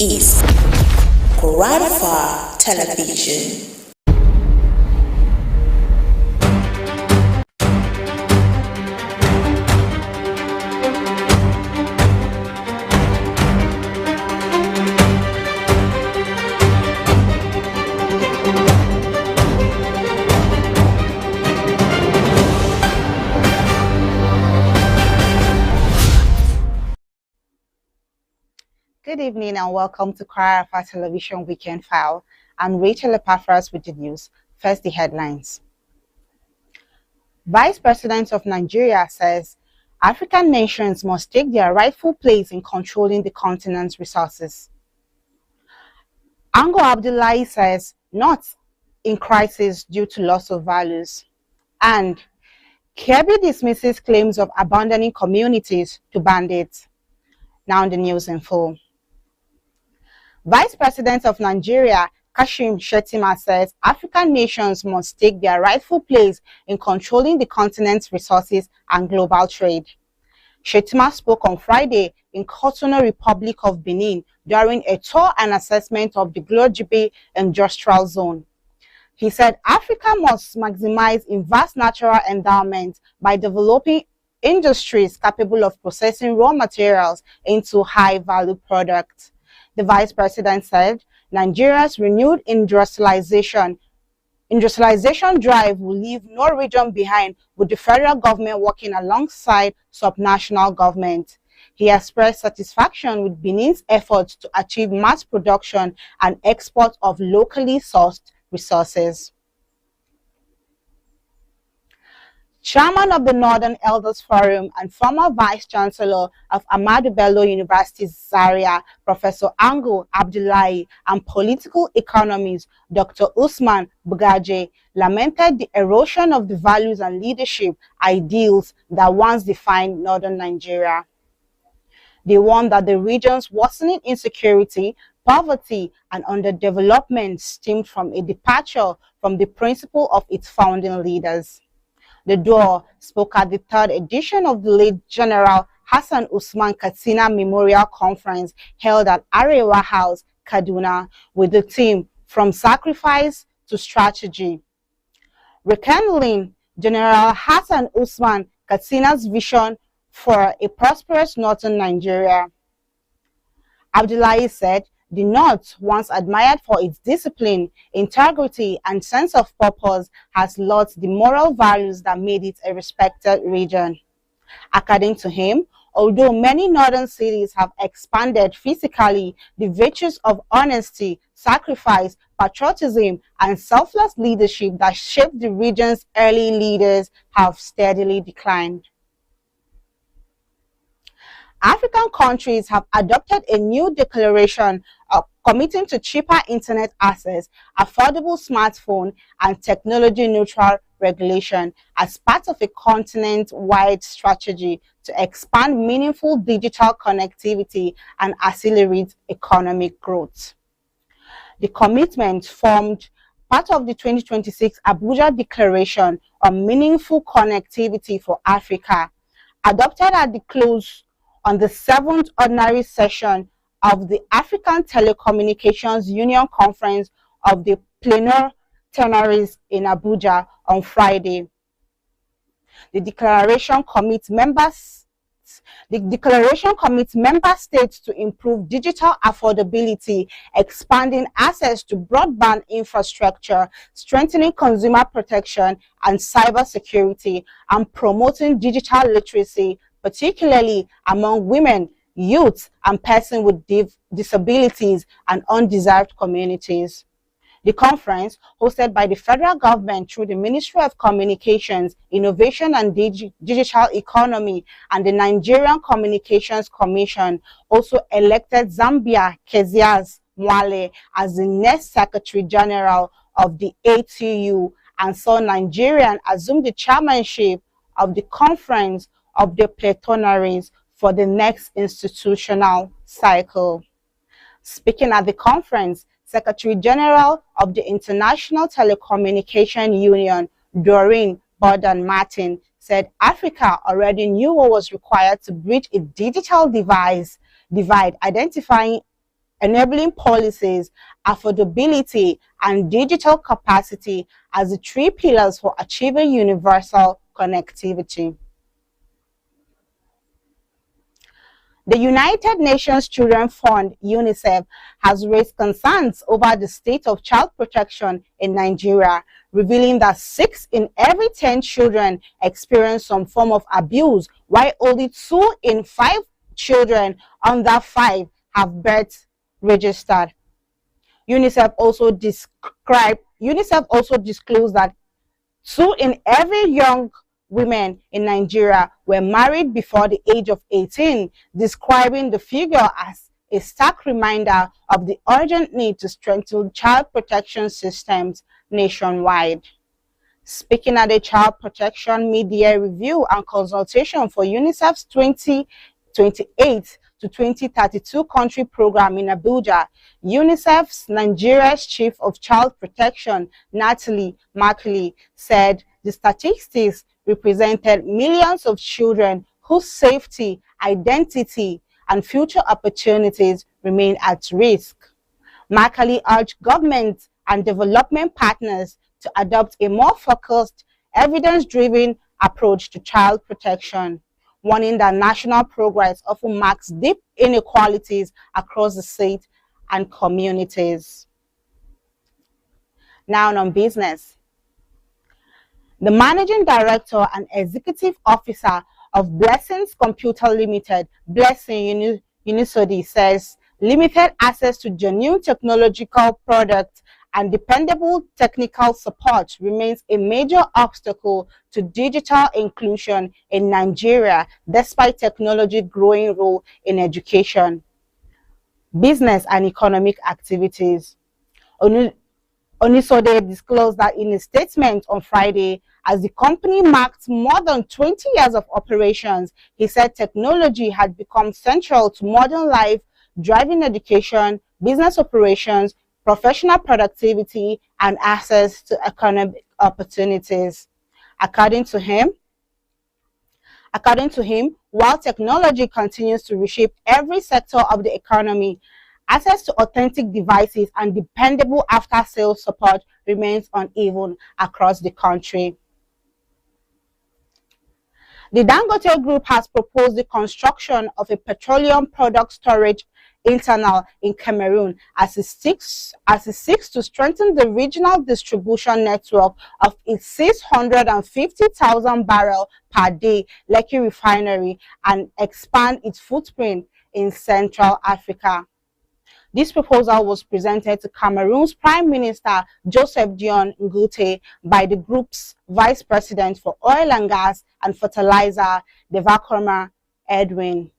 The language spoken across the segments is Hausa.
is Kwararafa Television. Good evening and welcome to Kwararafa Television Weekend File. I'm Rachel Epaphras with the news. First, the headlines. Vice President of Nigeria says African nations must take their rightful place in controlling the continent's resources. Ango Abdullahi says not in crisis due to loss of values. And Kirby dismisses claims of abandoning communities to bandits. Now the news in full. Vice President of Nigeria, Kashim Shettima, says African nations must take their rightful place in controlling the continent's resources and global trade. Shettima spoke on Friday in Cotonou, Republic of Benin, during a tour and assessment of the Glojibe Industrial Zone. He said Africa must maximize its vast natural endowment by developing industries capable of processing raw materials into high-value products. The vice president said Nigeria's renewed industrialization drive will leave no region behind, with the federal government working alongside subnational government. He expressed satisfaction with Benin's efforts to achieve mass production and export of locally sourced resources. Chairman of the Northern Elders Forum and former Vice Chancellor of Ahmadu Bello University Zaria, Professor Ango Abdullahi, and political economist Dr. Usman Bugaje lamented the erosion of the values and leadership ideals that once defined northern Nigeria. They warned that the region's worsening insecurity, poverty, and underdevelopment stemmed from a departure from the principle of its founding leaders. The duo spoke at the third edition of the late General Hassan Usman Katsina Memorial Conference held at Arewa House, Kaduna, with the theme From Sacrifice to Strategy. Rekindling General Hassan Usman Katsina's vision for a prosperous northern Nigeria. Abdullahi said, the North, once admired for its discipline, integrity, and sense of purpose, has lost the moral values that made it a respected region. According to him, although many northern cities have expanded physically, the virtues of honesty, sacrifice, patriotism, and selfless leadership that shaped the region's early leaders have steadily declined. African countries have adopted a new declaration committing to cheaper internet access, affordable smartphone, and technology-neutral regulation as part of a continent-wide strategy to expand meaningful digital connectivity and accelerate economic growth. The commitment formed part of the 2026 Abuja Declaration on Meaningful Connectivity for Africa, adopted at the close on the 7th ordinary session of the African Telecommunications Union Conference of the Plenaries in Abuja on Friday. The declaration commits member states to improve digital affordability, expanding access to broadband infrastructure, strengthening consumer protection and cybersecurity, and promoting digital literacy, particularly among women, youth, and persons with disabilities and undeserved communities. The conference, hosted by the federal government through the Ministry of Communications, Innovation and Digital Economy and the Nigerian Communications Commission, also elected Zambia Kezias Mwale as the next Secretary General of the ATU and saw Nigeria assume the chairmanship of the Conference of the Plenaries for the next institutional cycle. Speaking at the conference, Secretary General of the International Telecommunication Union, Doreen Burden Martin, said Africa already knew what was required to bridge a digital divide, identifying enabling policies, affordability, and digital capacity as the three pillars for achieving universal connectivity. The United Nations Children's Fund, UNICEF, has raised concerns over the state of child protection in Nigeria, revealing that 6 in every 10 children experience some form of abuse, while only 2 in 5 children under 5 have births registered. UNICEF also disclosed that 2 in every young women in Nigeria were married before the age of 18, describing the figure as a stark reminder of the urgent need to strengthen child protection systems nationwide. Speaking at the Child Protection Media Review and Consultation for UNICEF's 2028 to 2032 country program in Abuja, UNICEF's Nigeria's Chief of Child Protection, Natalie Markley, said the statistics represented millions of children whose safety, identity, and future opportunities remain at risk. Markley urged government and development partners to adopt a more focused, evidence-driven approach to child protection, warning that national progress often marks deep inequalities across the state and communities. Now on business. The Managing Director and Executive Officer of Blessings Computer Limited, Blessing Unisodi, says limited access to genuine technological products and dependable technical support remains a major obstacle to digital inclusion in Nigeria, despite technology's growing role in education, business, and economic activities. Onisode disclosed that in a statement on Friday, as the company marked more than 20 years of operations, he said technology had become central to modern life, driving education, business operations, professional productivity, and access to economic opportunities. According to him, while technology continues to reshape every sector of the economy, access to authentic devices and dependable after-sales support remains uneven across the country. The Dangote Group has proposed the construction of a petroleum product storage internal in Cameroon as it seeks to strengthen the regional distribution network of its 650,000 barrel per day Lekki refinery and expand its footprint in Central Africa. This proposal was presented to Cameroon's Prime Minister Joseph Dion Ngute by the group's Vice President for Oil and Gas and Fertilizer, Devakoma Edwin.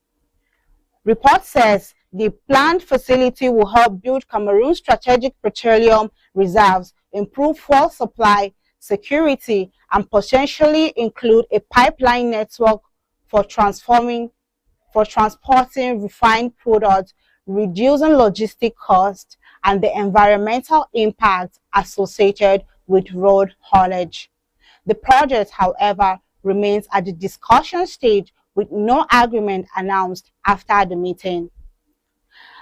Report says the planned facility will help build Cameroon's strategic petroleum reserves, improve fuel supply security, and potentially include a pipeline network for transporting refined products, reducing logistic costs and the environmental impact associated with road haulage. The project, however, remains at the discussion stage with no agreement announced after the meeting.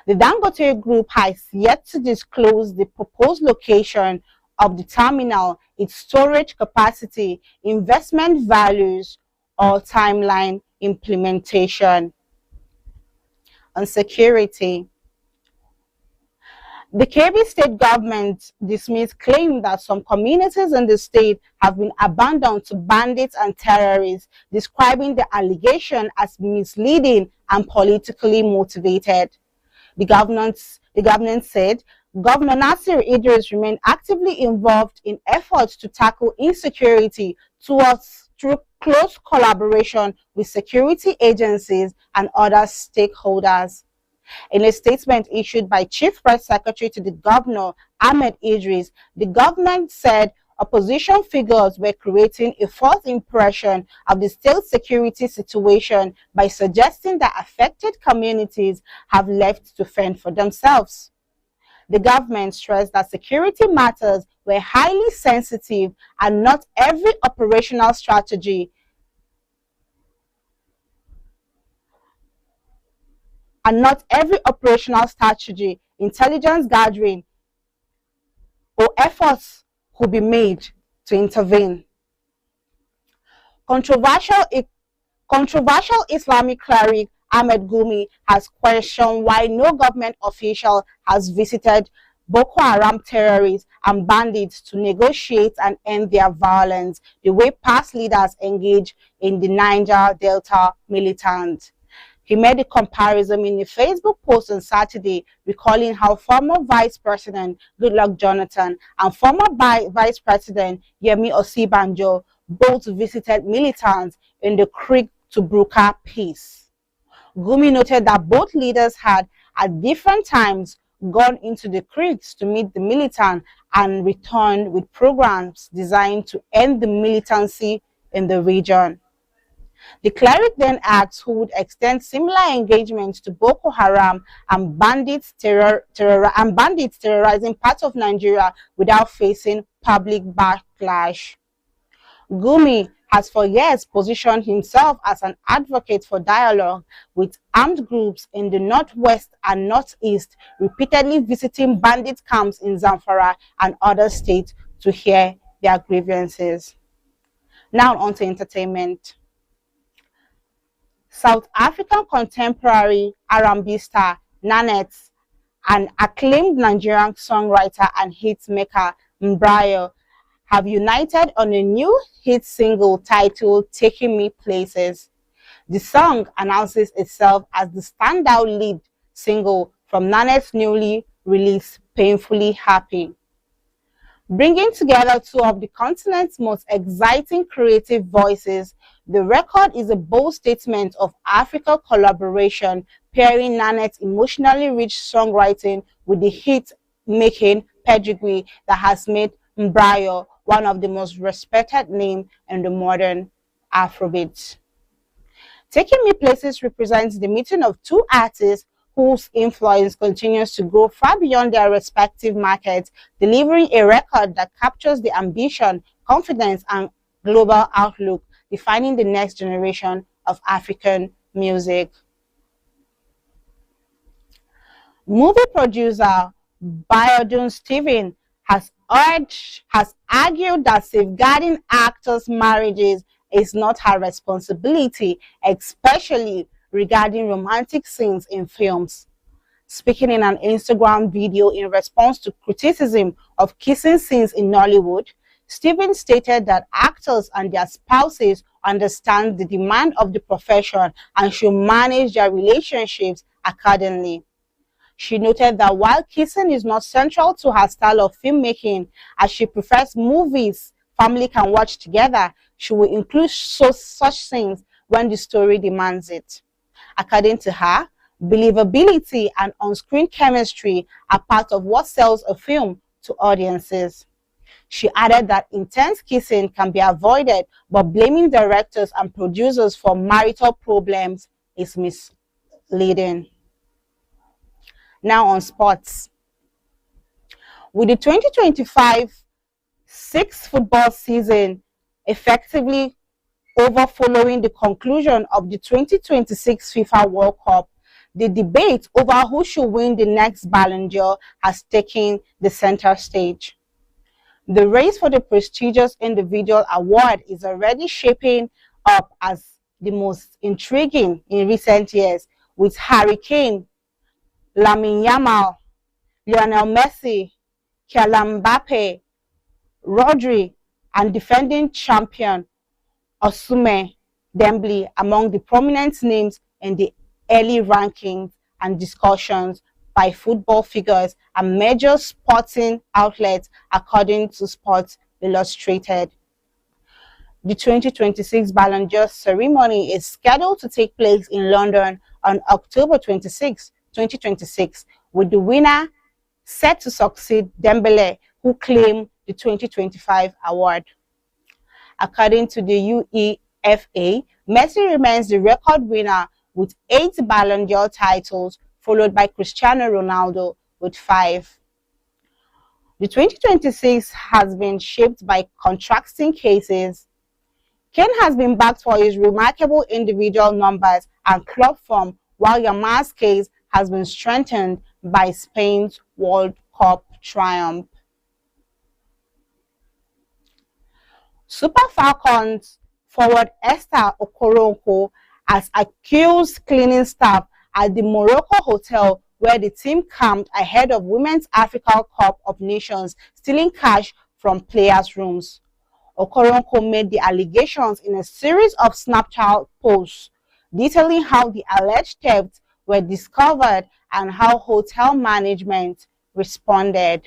The Dangote Group has yet to disclose the proposed location of the terminal, its storage capacity, investment values, or timeline implementation. On security, the Kebbi state government dismissed claims that some communities in the state have been abandoned to bandits and terrorists, describing the allegation as misleading and politically motivated. The government said Governor Nasir Idris remained actively involved in efforts to tackle insecurity through close collaboration with security agencies and other stakeholders. In a statement issued by Chief Press Secretary to the Governor, Ahmed Idris, the government said opposition figures were creating a false impression of the state security situation by suggesting that affected communities have left to fend for themselves. The government stressed that security matters were highly sensitive and not every operational strategy and not every operational strategy, intelligence gathering, or efforts could be made to intervene. Controversial, controversial Islamic cleric Ahmed Gumi has questioned why no government official has visited Boko Haram terrorists and bandits to negotiate and end their violence the way past leaders engage in the Niger Delta militants. He made a comparison in a Facebook post on Saturday, recalling how former Vice President Goodluck Jonathan and former Vice President Yemi Osibanjo both visited militants in the Creek to Bruka peace. Gumi noted that both leaders had, at different times, gone into the creeks to meet the militant and returned with programs designed to end the militancy in the region. The cleric then asked who would extend similar engagements to Boko Haram and bandits terrorizing parts of Nigeria without facing public backlash. Gumi has for years positioned himself as an advocate for dialogue with armed groups in the northwest and northeast, repeatedly visiting bandit camps in Zamfara and other states to hear their grievances. Now on to entertainment. South African contemporary R&B star Nanette and acclaimed Nigerian songwriter and hitmaker Mbrayo have united on a new hit single titled Taking Me Places. The song announces itself as the standout lead single from Nanette's newly released Painfully Happy. Bringing together two of the continent's most exciting creative voices, the record is a bold statement of African collaboration, pairing Nanette's emotionally rich songwriting with the hit-making pedigree that has made Mbrayo one of the most respected names in the modern Afrobeat. Taking Me Places represents the meeting of two artists whose influence continues to grow far beyond their respective markets, delivering a record that captures the ambition, confidence, and global outlook, defining the next generation of African music. Movie producer Biodun Steven has argued that safeguarding actors' marriages is not her responsibility, especially regarding romantic scenes in films. Speaking in an Instagram video in response to criticism of kissing scenes in Nollywood, Stephen stated that actors and their spouses understand the demand of the profession and should manage their relationships accordingly. She noted that while kissing is not central to her style of filmmaking, as she prefers movies family can watch together, she will include such scenes when the story demands it. According to her, believability and on-screen chemistry are part of what sells a film to audiences. She added that intense kissing can be avoided, but blaming directors and producers for marital problems is misleading. Now on sports. With the 2025 sixth football season effectively over following the conclusion of the 2026 FIFA World Cup, the debate over who should win the next Ballon d'Or has taken the center stage. The race for the prestigious individual award is already shaping up as the most intriguing in recent years, with Harry Kane, Lamine Yamal, Lionel Messi, Kylian Mbappe, Rodri, and defending champion Ousmane Dembele among the prominent names in the early rankings and discussions by football figures and major sporting outlets, according to Sports Illustrated. The 2026 Ballon d'Or ceremony is scheduled to take place in London on October 26, 2026, with the winner set to succeed Dembele, who claimed the 2025 award. According to the UEFA, Messi remains the record winner with 8 Ballon d'Or titles, followed by Cristiano Ronaldo with 5. The 2026 has been shaped by contrasting cases. Kane has been backed for his remarkable individual numbers and club form, while Yamal's case has been strengthened by Spain's World Cup triumph. Super Falcons forward Esther Okoronkwo has accused cleaning staff at the Morocco hotel where the team camped ahead of Women's Africa Cup of Nations stealing cash from players' rooms. Okoronkwo made the allegations in a series of Snapchat posts detailing how the alleged thefts were discovered and how hotel management responded.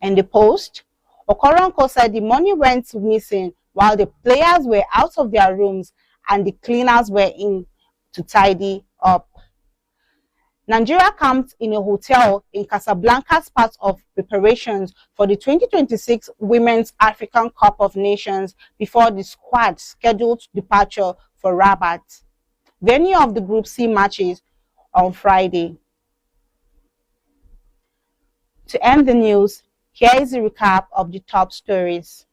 In the post, Okoronkwo said the money went missing while the players were out of their rooms and the cleaners were in to tidy up. Nigeria camped in a hotel in Casablanca as part of preparations for the 2026 Women's African Cup of Nations before the squad's scheduled departure for Rabat, venue of the Group C matches on Friday. To end the news, here is a recap of the top stories.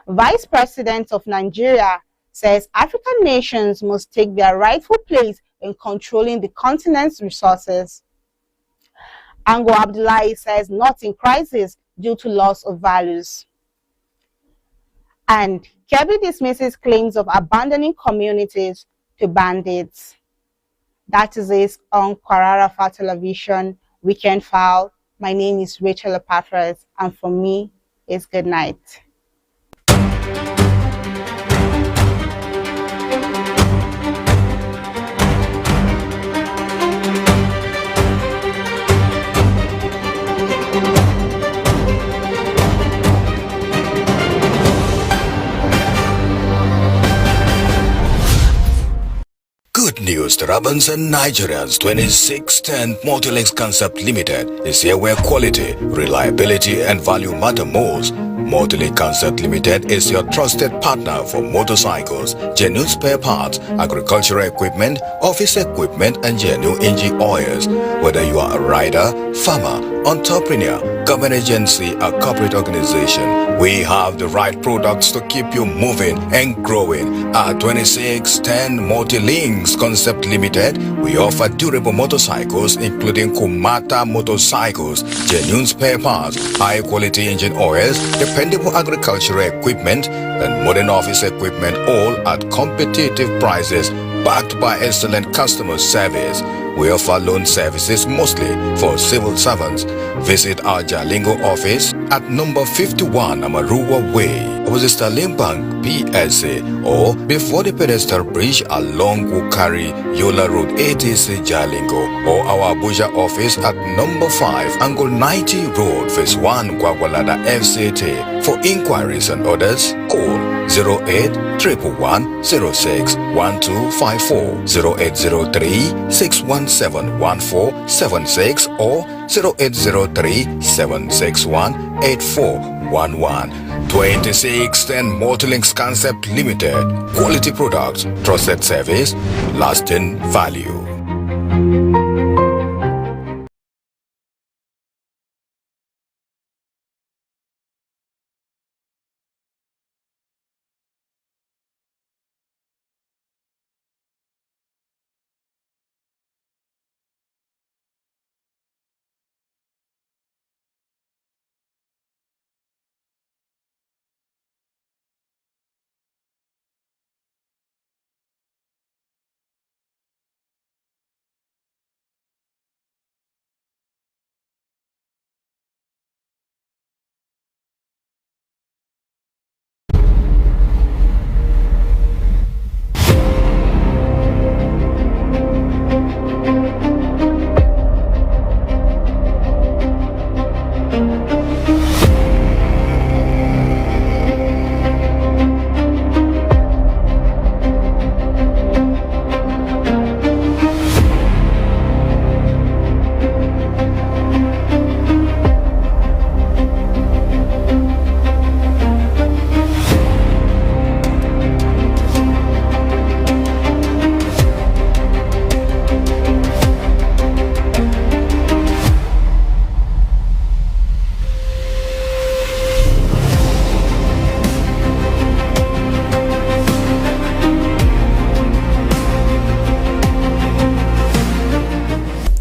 Vice President of Nigeria says African nations must take their rightful place in controlling the continent's resources. Ango Abdullahi says not in crisis due to loss of values. And Kebbi dismisses claims of abandoning communities to bandits. That is it on Kwararafa Television Weekend File. My name is Rachel Epatras, and for me, it's good night. Good news, Tarabans and Nigerians. 2610 Multilinks Concept Limited is here where quality, reliability and value matter most. Multilink Concept Limited is your trusted partner for motorcycles, genuine spare parts, agricultural equipment, office equipment and genuine engine oils. Whether you are a rider, farmer, entrepreneur, government agency or corporate organization, we have the right products to keep you moving and growing. At 2610 Multilinks Concept Limited, we offer durable motorcycles including Kumata motorcycles, genuine spare parts, high quality engine oils, dependable agricultural equipment and modern office equipment, all at competitive prices backed by excellent customer service. We offer loan services mostly for civil servants. Visit our Jalingo office at number 51 Amaruwa Way, opposite Sterling Bank, PSA, or before the pedestal bridge along Wukari Yola Road, ATC Jalingo, or our Abuja office at number 5 Angle 90 Road, Phase 1 Gwagwalada FCT. For inquiries and orders, call 08-111-06-1254, 0803-617-1476 or 0803-761-8411. 2610 Multilinks Concept Limited. Quality products, trusted service, lasting value.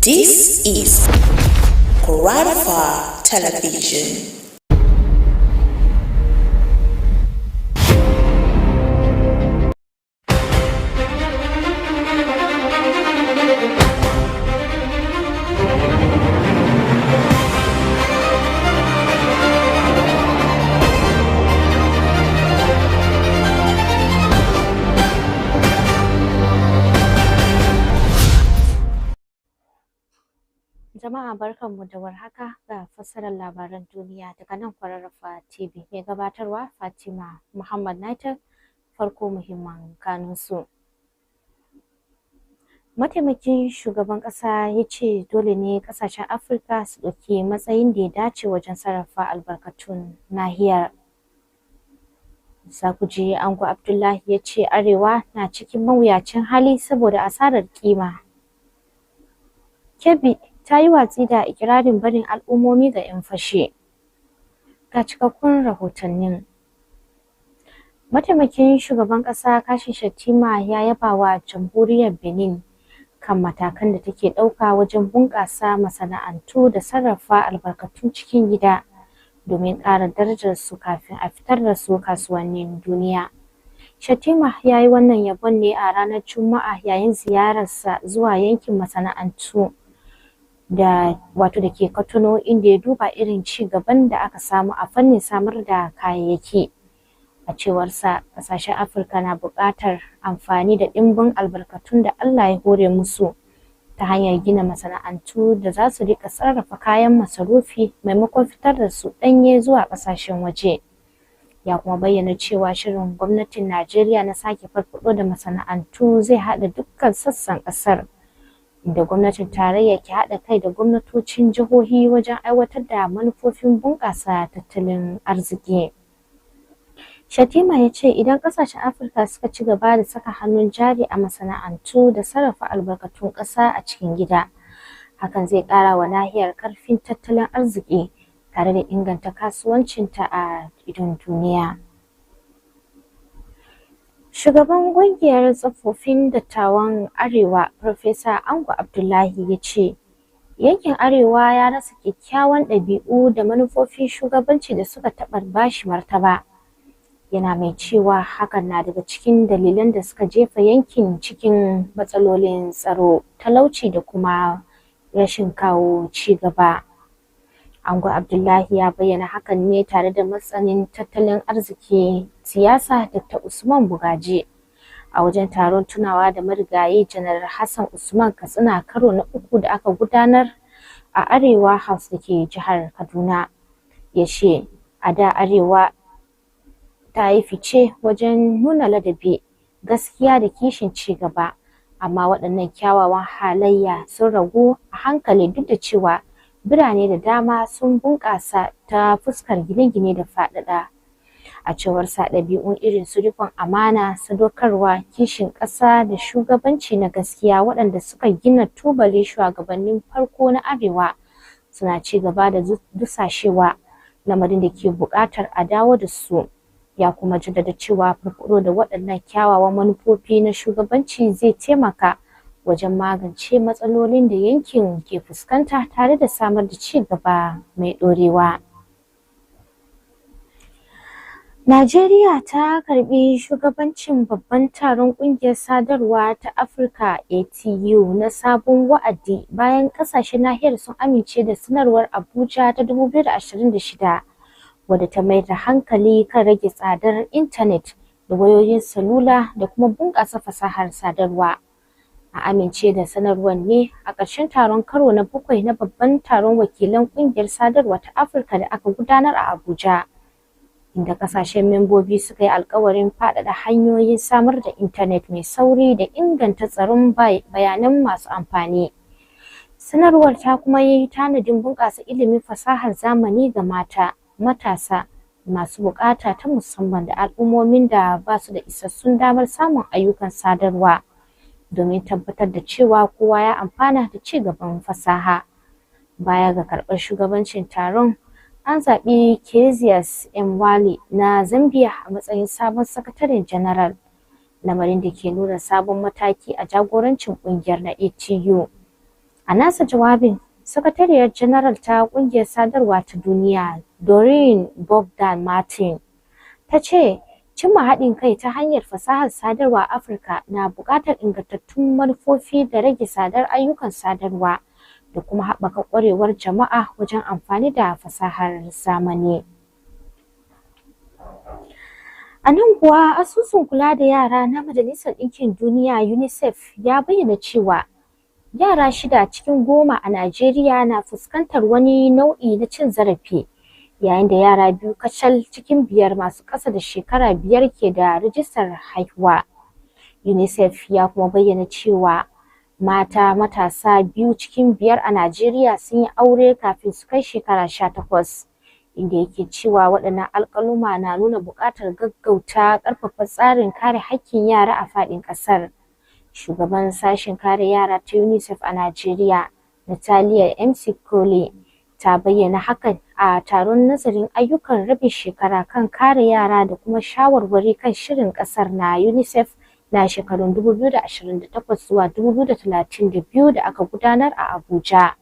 This is Kwararafa Television. Jama'a barkanmu da warhaka ga fassarar labaran duniya daga nan Kwararafa TV mai gabatarwa Fatima Muhammad Naita. Farko muhimman kanunsu. Mataimakin shugaban ƙasa ya ce dole ne ƙasashen Afirka su ɗauki matsayin da ya dace wajen sarrafa albarkatun nahiyar. Sakuji Ango Abdullahi ya ce Arewa na cikin mawuyacin hali saboda asarar kima. Kebbi ta yi watsi da ikirarin barin al'ummomi ga 'yan fashe. Ga cikakkun rahotannin. Mataimakin shugaban ƙasa Kashi Shettima ya yaba wa Jamhuriyar Benin kan matakan da take ɗauka wajen bunƙasa masana'antu da sarrafa albarkatun cikin gida domin ƙara darajar su kafin a fitar da su kasuwannin duniya. Shettima ya yi wannan yabon ne a ranar Juma'a yayin ziyararsa zuwa yankin masana'antu da ke Kotono, inda ya duba irin ci gaban da aka samu a fannin samar da kayayyaki. A cewarsa, ƙasashen Afirka na buƙatar amfani da ɗimbin albarkatun da Allah ya hore musu ta hanyar gina masana'antu da za su riƙa sarrafa kayan masarufi maimakon fitar da su ɗanye zuwa ƙasashen waje. Ya kuma bayyana cewa shirin gwamnatin Najeriya na sake farfaɗo da masana'antu zai haɗa dukkan sassan ƙasar, da gwamnatin tarayya ke haɗa kai da gwamnatocin jihohi wajen aiwatar da manufofin bunƙasa tattalin arziki. Shettima ya ce idan ƙasashen Afirka suka ci gaba da saka hannun jari a masana'antu da sarrafa albarkatun ƙasa a cikin gida, hakan zai ƙara wa nahiyar ƙarfin tattalin arziki tare da inganta kasuwancinta a idon duniya. Shugaban ƙungiyar tsofaffin dattawan Arewa, Farfesa Ango Abdullahi ya ce, yankin Arewa ya rasa kyakkyawan ɗabi'u da manufofin shugabanci da suka taɓa bashi martaba. Yana mai cewa hakan na daga cikin dalilan da suka jefa yankin cikin matsalolin tsaro, talauci da kuma rashin kawo ci gaba. Ango Abdullahi ya bayyana hakan ne tare da masanin tattalin arziki siyasa Dr. Usman Bugaje a wajen taron tunawa da marigayi Janar Hassan Usman Katsina karo na 3 da aka gudanar a Arewa House da ke jihar Kaduna. Ya ce a da Arewa ta yi fice wajen nuna ladabi, gaskiya da kishin ci gaba, amma waɗannan kyawawan halayya sun ragu a hankali duk da cewa birane da dama sun bunƙasa ta fuskar gine-gine da faɗaɗa. A cewar sa ɗabi'un irin su riƙon amana, sadaukarwa, kishin ƙasa da shugabanci na gaskiya waɗanda suka gina tubalin shugabannin farko na Arewa suna ci gaba da dusashewa, lamarin da ke buƙatar a dawo da su. Ya kuma jaddada cewa farfaɗo da waɗannan kyawawan manufofi na shugabanci zai taimaka wajen magance matsalolin da yankin ke fuskanta tare da samar da ci gaba mai ɗorewa. Najeriya ta karɓi shugabancin babban taron ƙungiyar sadarwa ta Afirka ATU na sabon wa'adi bayan ƙasashen nahiyar sun amince da sanarwar Abuja ta 2026 wadda ta mayar da hankali kan rage tsadar intanet da wayoyin salula da kuma bunƙasa fasahar sadarwa. A amince da sanarwar ne a ƙarshen taron karo na 7 na babban taron wakilan ƙungiyar sadarwa ta Afirka da aka gudanar a Abuja, inda ƙasashen membobi suka yi alƙawarin faɗaɗa hanyoyin samar da intanet mai sauri da inganta tsaron bayanan masu amfani. Sanarwar ta kuma yi tanadin bunƙasa ilimin fasahar zamani ga mata, matasa, masu buƙata ta musamman da al'ummomin da ba su da isassun damar samun ayyukan sadarwa, domin tabbatar da cewa kowa ya amfana da ci gaban fasaha. Baya ga karɓar shugabancin taron, an zaɓi Kezias Mwali na Zambia a matsayin sabon sakataren janaral, lamarin da ke nuna sabon mataki a jagorancin ƙungiyar na ATU. A nasa jawabin, Sakatariyar Janaral ta Ƙungiyar Sadarwa ta Duniya, Doreen Bogdan Martin, ta ce cimma haɗin kai ta hanyar fasahar sadarwa a Afirka na buƙatar ingantattun manufofi da rage tsadar ayyukan sadarwa da kuma haɓaka ƙwarewar jama'a wajen amfani da fasahar zamani. A nan kuwa, asusun kula da yara na Majalisar Ɗinkin Duniya UNICEF ya bayyana cewa yara 6 cikin 10 a Najeriya na fuskantar wani nau'i na cin zarafi, yayin da yara 2 kacal cikin 5 masu ƙasa da shekara 5 ke da rijistar haihuwa. UNICEF ya kuma bayyana cewa mata matasa 2 cikin 5 a Najeriya sun yi aure kafin su kai shekara 18, inda yake cewa waɗannan alƙaluma na nuna buƙatar gaggauta ƙarfafa tsarin kare haƙƙin yara a faɗin ƙasar. Shugaban sashen kare yara ta UNICEF a Najeriya, Natalia Mccauley, ta bayyana hakan a taron nazarin ayyukan rabin shekara kan kare yara da kuma shawarwari kan shirin ƙasar na UNICEF na shekarun 2028 zuwa 2032 da aka gudanar a Abuja.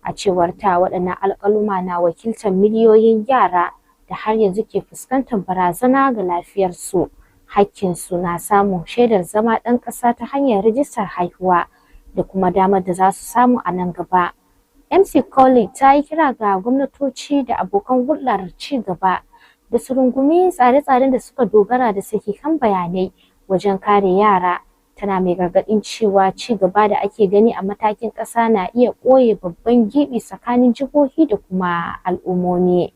A cewar ta, waɗannan alƙaluma na wakiltar miliyoyin yara da har yanzu ke fuskantar barazana ga lafiyarsu, hakkinsu na samun shaidar zama ɗan ƙasa ta hanyar rijistar haihuwa da kuma damar da za su samu a nan gaba. Mccauley ta yi kira ga gwamnatoci da abokan hulɗar ci gaba da su rungumi tsare-tsaren da suka dogara da sahihan bayanai wajen kare yara. Tana mai gargaɗin cewa ci gaba da ake gani a matakin ƙasa na iya ɓoye babban gibi tsakanin jihohi da kuma al'ummomi.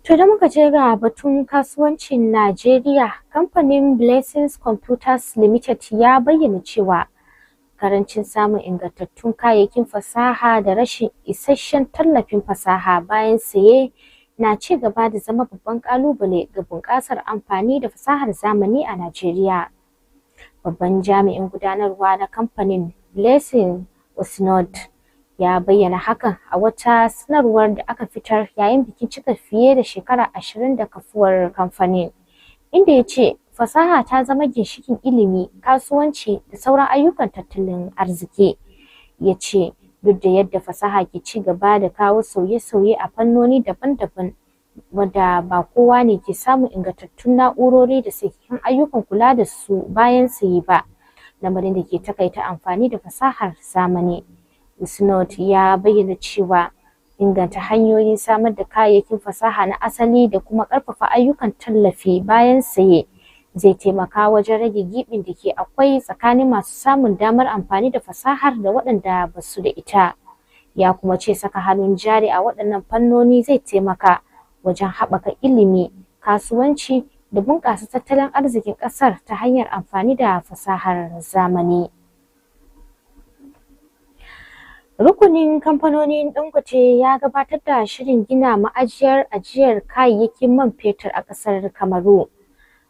To da muka je ga batun kasuwancin Najeriya, kamfanin Blessings Computers Limited ya bayyana cewa karancin samun ingantattun kayayyakin fasaha da rashin isasshen tallafin fasaha bayan saye na ci gaba da zama babban ƙalubale ga bunƙasar amfani da fasahar zamani a Najeriya. Babban jami'in gudanarwa na kamfanin, Blessing Osnod, ya bayyana hakan a wata sanarwar da aka fitar yayin bikin cika fiye da shekara 20 da kafuwar kamfanin, inda ya ce fasaha ta zama ginshiƙin ilimi, kasuwanci da sauran ayyukan tattalin arziki. Ya ce duk da yadda fasaha ke ci gaba da kawo sauye-sauye a fannoni daban-daban, wadda ba kowa ne ke samun ingantattun na'urori da sahihan ayyukan kula da su bayan saye ba, lamarin da ke takaita amfani da fasahar zamani. Usnot ya bayyana cewa inganta hanyoyin samar da kayayyakin fasaha na asali da kuma ƙarfafa ayyukan tallafi bayan saye zai taimaka wajen rage gibin da ke akwai tsakanin masu samun damar amfani da fasahar da waɗanda ba su da ita. Ya kuma ce saka hannun jari a waɗannan fannoni zai taimaka wajen haɓaka ilimi, kasuwanci da bunƙasa tattalin arzikin ƙasar ta hanyar amfani da fasahar zamani. Rukunin kamfanonin Dangote ya gabatar da shirin gina ma'ajiyar ajiyar kayayyakin man fetur a ƙasar Kamaru,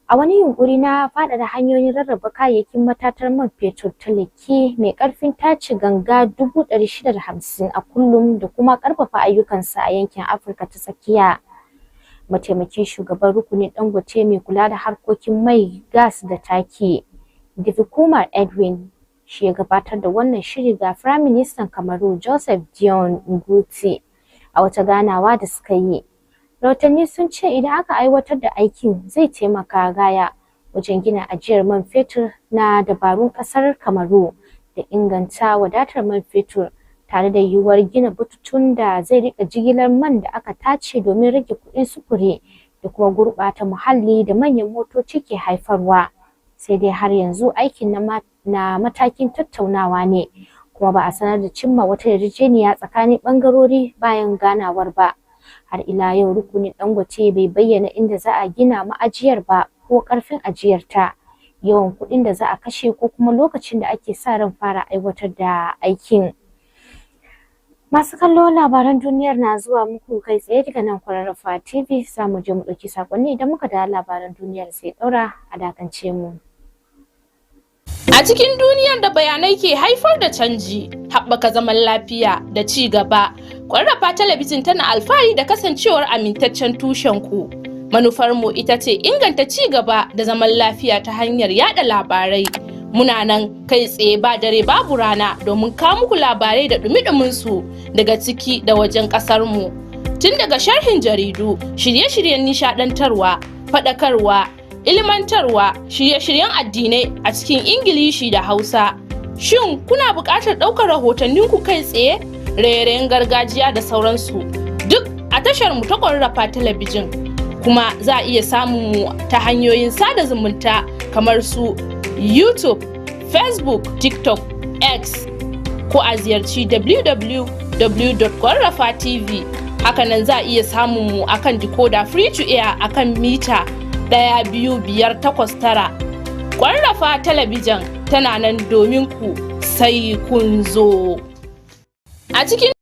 a wani yunƙuri na faɗaɗa hanyoyin rarraba kayayyakin matatar man fetur ta Lekki mai ƙarfin tace ganga 650 a kullum da kuma ƙarfafa ayyukansa a yankin Afirka ta Tsakiya. Mataimakin shugaban rukunin Dangote mai kula da harkokin mai, gas da taki, Divikumar Edwin, shi ya gabatar da wannan shiri ga Firayim Ministan Kamaru Joseph Dion Nguti a wata ganawa da suka yi. Rahotanni sun ce idan aka aiwatar da aikin zai taimaka gaya wajen gina ajiyar man fetur na dabarun ƙasar Kamaru da inganta wadatar man fetur, tare da yiwuwar gina bututun da zai riƙa jigilar man da aka tace domin rage kuɗin sufuri da kuma gurɓata muhalli da manyan motoci ke haifarwa. Sai dai har yanzu aikin na matakin tattaunawa ne, kuma ba a sanar da cimma wata yarjejeniya tsakanin ɓangarori bayan ganawar ba. Har ila yau rukunin Dangote bai bayyana inda za a gina ma'ajiyar ba ko ƙarfin ajiyarta, yawan kuɗin da za a kashe ko kuma lokacin da ake sa ran fara aiwatar da aikin. Masu kallo, labaran duniyar na zuwa muku kai tsaye daga nan Kwararafa TV. Za mu je mu ɗauki saƙonni idan muka da labaran duniyar sai ɗaura a dakance mu. A cikin duniyar da bayanai ke haifar da canji, haɓaka zaman lafiya da ci gaba, Kwararafa Talabijin tana alfahari da kasancewar amintaccen tushen ku. Manufarmu ita ce inganta ci gaba da zaman lafiya ta hanyar yada labarai, Muna nan kai tsaye ba dare babu rana domin kawo muku labarai da dumi-dumin su daga ciki da wajen ƙasar mu. Tun daga sharhin jaridu, shirye-shiryen nishaɗantarwa, faɗakarwa, ilmantarwa, shirye-shiryen addinai a cikin Ingilishi da Hausa. Shin kuna buƙatar ɗaukar rahotanninku kai tsaye, raye-rayen gargajiya da sauransu duk a tashar mu ta Kwararafa Talabijin. Kuma za a iya samun mu ta hanyoyin sada zumunta kamar su YouTube, Facebook, TikTok, X, ko a ziyarci www.Kwararafa TV. Hakanan za a iya samun mu akan decoder free to air akan mita 12589. Kwararafa Talabijin tana nan domin ku, sai kun zo. A cikin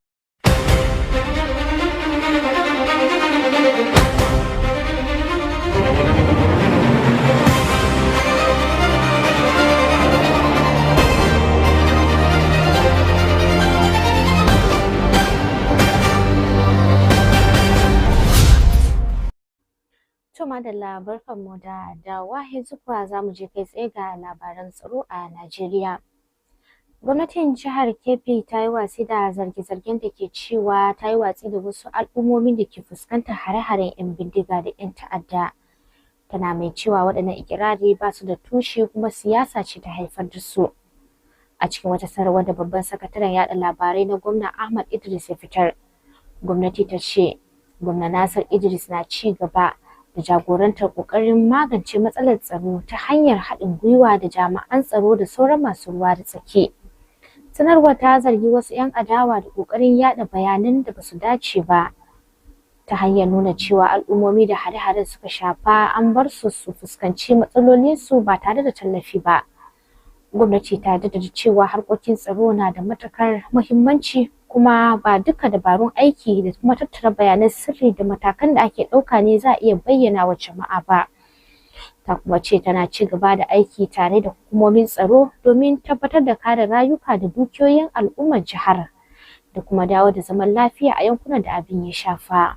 madalla, barkanmu da dawowa. Yanzu kuwa za mu je kai tsaye ga labaran tsaro a Najeriya. Gwamnatin jihar Kebbi ta yi watsi da zarge-zargen da ke cewa ta yi watsi da wasu al'ummomin da ke fuskantar hare-haren 'yan bindiga da 'yan ta'adda. Tana mai cewa waɗannan ikirari ba su da tushe kuma siyasa ce ta haifar da su. A cikin wata sanarwar da babban sakataren yaɗa labarai na gwamna Ahmad Idris ya fitar, gwamnati ta ce gwamna Nasir Idris na ci gaba da jagorantar ƙoƙarin magance matsalar tsaro ta hanyar haɗin gwiwa da jami'an tsaro da sauran masu ruwa da tsaki. Sanarwar ta zargi wasu 'yan adawa da ƙoƙarin yaɗa bayanan da basu dace ba, ta hanyar nuna cewa al'ummomi da hare-haren suka shafa an bar su su fuskanci matsalolinsu ba tare da tallafi ba. Gwamnati ta jaddada cewa harkokin tsaro na da matuƙar muhimmanci, kuma ba duka dabarun aiki da kuma tattara bayanan sirri da matakan da ake ɗauka ne za a iya bayyana wa jama'a ba. Ta kuma ce tana ci gaba da aiki tare da hukumomin tsaro domin tabbatar da kare rayuka da dukiyoyin al'ummar jihar da kuma dawo da zaman lafiya a yankunan da abin ya shafa.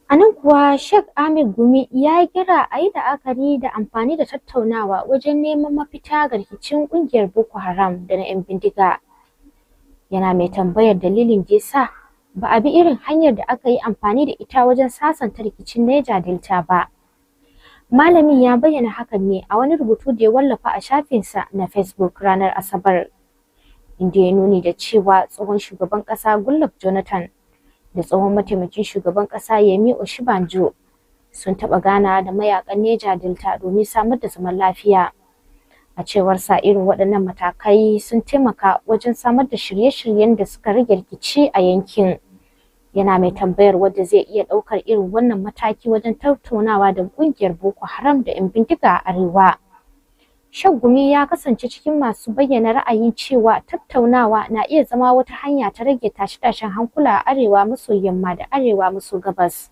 A nan kuwa Sheikh Ahmed Gumi ya yi kira a yi la'akari da amfani da tattaunawa wajen neman mafita ga rikicin ƙungiyar Boko Haram da na 'yan bindiga. Yana mai tambayar dalilin da yasa ba a bi irin hanyar da aka yi amfani da ita wajen sasanta rikicin Niger Delta ba. Malamin ya bayyana hakan ne a wani rubutu da ya wallafa a shafinsa na Facebook ranar Asabar, inda ya nuni da cewa tsohon shugaban ƙasa Goodluck Jonathan da tsohon mataimakin shugaban ƙasa Yemi Osibanjo sun taɓa gana da mayakan Niger Delta domin samar da zaman lafiya. A cewar sa, irin waɗannan matakai sun taimaka wajen samar da shirye-shiryen da suka rage rikici a yankin. Yana mai tambayar wanda zai iya ɗaukar irin wannan mataki wajen tattaunawa da ƙungiyar Boko Haram da 'yan bindiga a arewa. Sheikh Gumi ya kasance cikin masu bayyana ra'ayin cewa tattaunawa na iya zama wata hanya ta rage tashe-tashen hankula a arewa maso yamma da arewa maso gabas.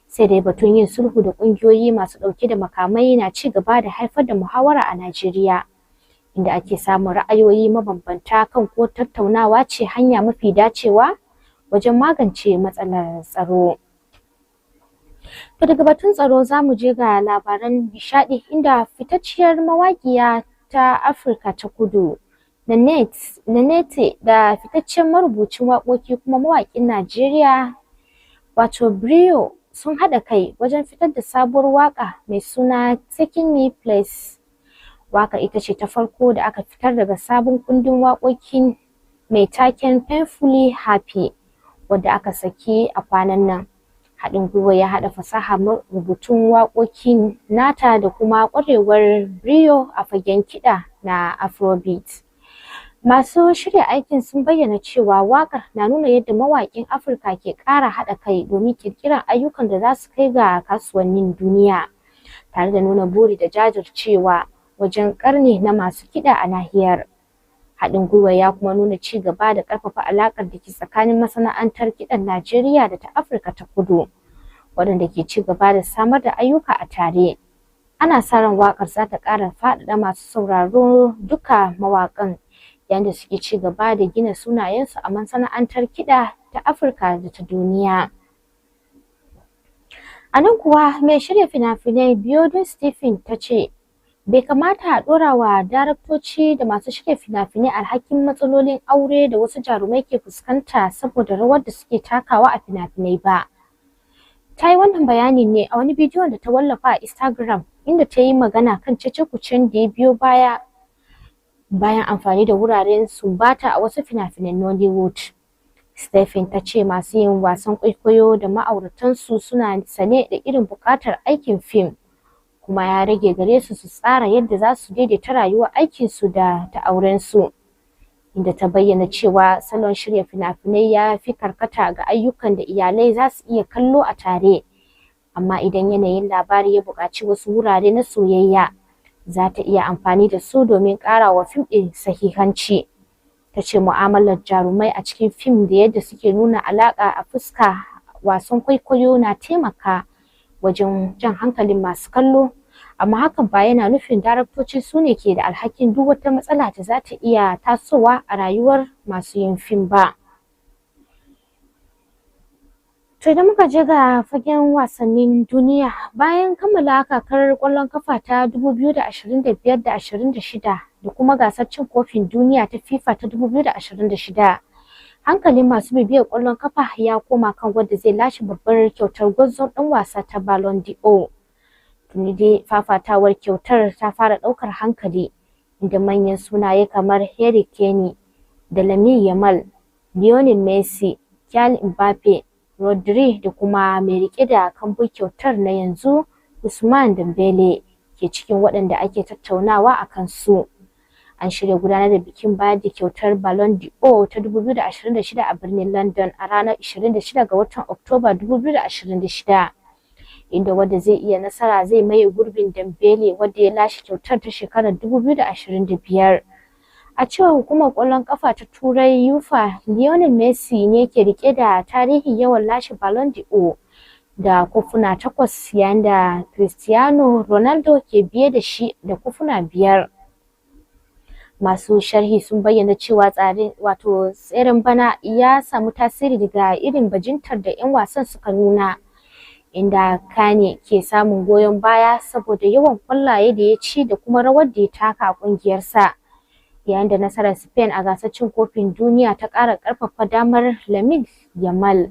Sai dai batun yin sulhu da ƙungiyoyi masu ɗauke da makamai na ci gaba da haifar da muhawara a Najeriya, inda ake samun ra'ayoyi mabambanta kan ko tattaunawa ce hanya mafi dacewa wajen magance matsalar tsaro. To daga batun tsaro za mu je ga labaran nishaɗi, inda fitacciyar mawaƙiya ta Afirka ta Kudu Nanette da fitaccen marubucin waƙoƙi kuma mawaƙin Najeriya wato Brio sun haɗa kai wajen fitar da sabuwar waƙa mai suna Taking Me Place. Waƙar ita ce ta farko da aka fitar daga sabon kundin waƙoƙin mai taken Painfully Happy, wadda aka saki a kwanan nan. Haɗin gwiwa ya haɗa fasahar rubutun waƙoƙin nata da kuma ƙwarewar Brio a fagen kiɗa na Afrobeat. Masu shirya aikin sun bayyana cewa waƙar na nuna yadda mawaƙin Afirka ke ƙara haɗa kai domin ƙirƙirar ayyukan da za su kai ga kasuwannin duniya, tare da nuna buri da jajircewa wajen ƙarni na masu kiɗa a nahiyar. Haɗin gwiwa ya kuma nuna ci gaba da ƙarfafa alaƙar da ke tsakanin masana'antar kiɗan Najeriya da ta Afirka ta Kudu, waɗanda ke ci gaba da samar da ayyuka a tare. Ana sa ran waƙar za ta ƙara faɗaɗa masu sauraro duka mawaƙan, yayin da suke ci gaba da gina sunayensu a masana'antar kiɗa ta Afirka da ta duniya. A nan kuwa mai shirya fina-finai Biodun Stephen ta ce bai kamata a ɗora wa daraktoci da masu shirya fina-finai alhakin matsalolin aure da wasu jarumai ke fuskanta saboda rawar da suke takawa a fina-finai ba. Ta yi wannan bayani ne a wani bidiyon da ta wallafa a Instagram, inda ta yi magana kan cece-kucen da ya biyo bayan amfani da wuraren sumbata a wasu fina-finan Nollywood. Stephen ta ce masu yin wasan kwaikwayo da ma'auratansu suna sane da irin buƙatar aikin fim, kuma ya rage gare su su tsara yadda za su daidaita rayuwar aikinsu da ta aurensu. Inda ta bayyana cewa salon shirya fina-finai ya fi karkata ga ayyukan da iyalai za su iya kallo a tare, amma idan yanayin labari ya buƙaci wasu wurare na soyayya, za ta iya amfani da su domin ƙara wa fim ɗin sahihanci. Ta ce mu'amalar jarumai a cikin fim da yadda suke nuna alaƙa a fuska wasan kwaikwayo na taimaka wajen jan hankalin masu kallo, amma hakan ba yana nufin daraktoci su ne ke da alhakin duk wata matsala da za ta iya tasowa a rayuwar masu yin fim ba. To idan muka je ga fagen wasannin duniya, bayan kammala kakar ƙwallon kafa ta 2025 da 26 da kuma gasar cin kofin duniya ta FIFA ta 2026, hankalin masu bibiyar ƙwallon kafa ya koma kan wanda zai lashe babbar kyautar gwarzon ɗan wasa ta Ballon d'Or. Tuni dai fafatawar kyautar ta fara ɗaukar hankali, inda manyan sunaye kamar Harry Kane da Lamine Yamal, Lionel Messi, Kylian Mbappe, Rodri da kuma mai rike da kambun kyautar na yanzu Ousmane Dembele ke cikin waɗanda ake tattaunawa a kansu. An shirya gudanar da bikin bayar da kyautar Ballon d'Or ta 2026 a birnin London a ranar 26 ga watan Oktoba 2026, inda wanda zai iya nasara zai maye gurbin Dembele wanda ya lashe kyautar ta shekarar 2025. A cewar hukumar ƙwallon ƙafa ta Turai UEFA, Lionel Messi ne ke rike da tarihin yawan lashe Ballon d'Or da kofuna 8, yayin da Cristiano Ronaldo ke biye da shi da kofuna 5. Masu sharhi sun bayyana cewa tseren bana ya samu tasiri daga irin bajintar da 'yan wasan suka nuna, inda Kane ke samun goyon baya saboda yawan ƙwallaye da ya ci da kuma rawar da ya taka a ƙungiyarsa, yayin da nasarar Spain a gasar cin kofin duniya ta ƙara ƙarfafa damar Lamine Yamal.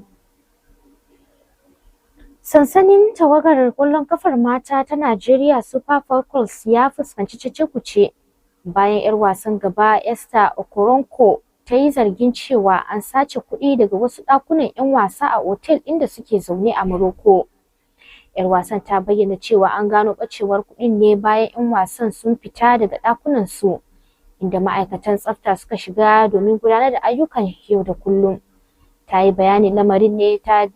Sansanin tawagar ƙwallon kafar mata ta Najeriya Super Falcons ya fuskanci cece-kuce bayan 'yar wasan gaba Esther Okoronkwo ta yi zargin cewa an sace kuɗi daga wasu ɗakunan 'yan wasa a otel inda suke zaune a Morocco. 'Yar wasan ta bayyana cewa an gano ɓacewar kuɗin ne bayan 'yan wasan sun fita daga ɗakunan su, inda ma'aikatan tsafta suka shiga domin gudanar da ayyukan yau da kullum. Ta yi bayanin lamarin ne ta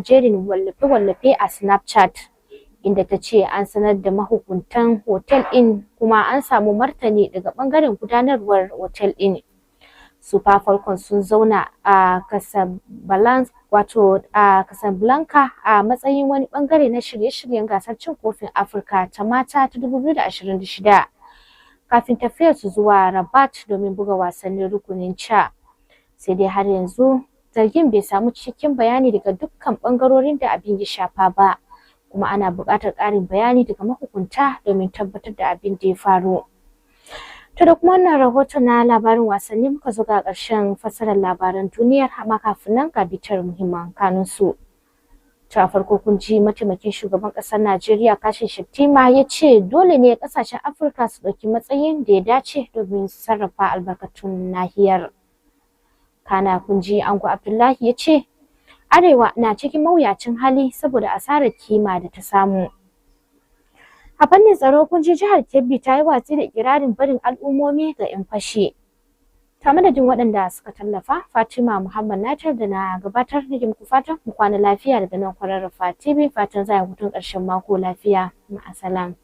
jerin wallafe-wallafe a Snapchat, inda ta ce an sanar da mahukuntan hotel ɗin kuma an samu martani daga ɓangaren gudanarwar hotel ɗin. Super Falcons sun zauna a Casablanca a matsayin wani ɓangare na shirye-shiryen gasar cin kofin Afirka ta mata ta 2026. Kafin tafiyar su zuwa Rabat domin buga wasannin rukunin C. Sai dai har yanzu zargin bai samu cikakken bayani daga dukkan bangarorin da abin ya shafa ba, kuma ana buƙatar ƙarin bayani daga mahukunta domin tabbatar da abin da ya faru. To da kuma wannan rahoton na labarin wasanni muka zo ga ƙarshen fassarar labaran duniyar, amma kafin nan ga bitar muhimman kanunsu. Ta farko kun ji mataimakin shugaban ƙasar Najeriya Kashim Shettima ya ce dole ne ƙasashen Afirka su ɗauki matsayin da ya dace domin sarrafa albarkatun nahiyar. Kana kun ji Ango Abdullahi ya ce Arewa na cikin mawuyacin hali saboda asarar kima da ta samu. A fannin tsaro kun ji jihar Kebbi ta yi watsi da ikirarin barin al'ummomi ga 'yan fashi. Ta madadin waɗanda suka tallafa, Fatima Muhammad Natar da na gabatar da muku fatan mu kwana lafiya daga nan Kwararafa TV, fatan za a hutun ƙarshen mako lafiya. Ma'asalam.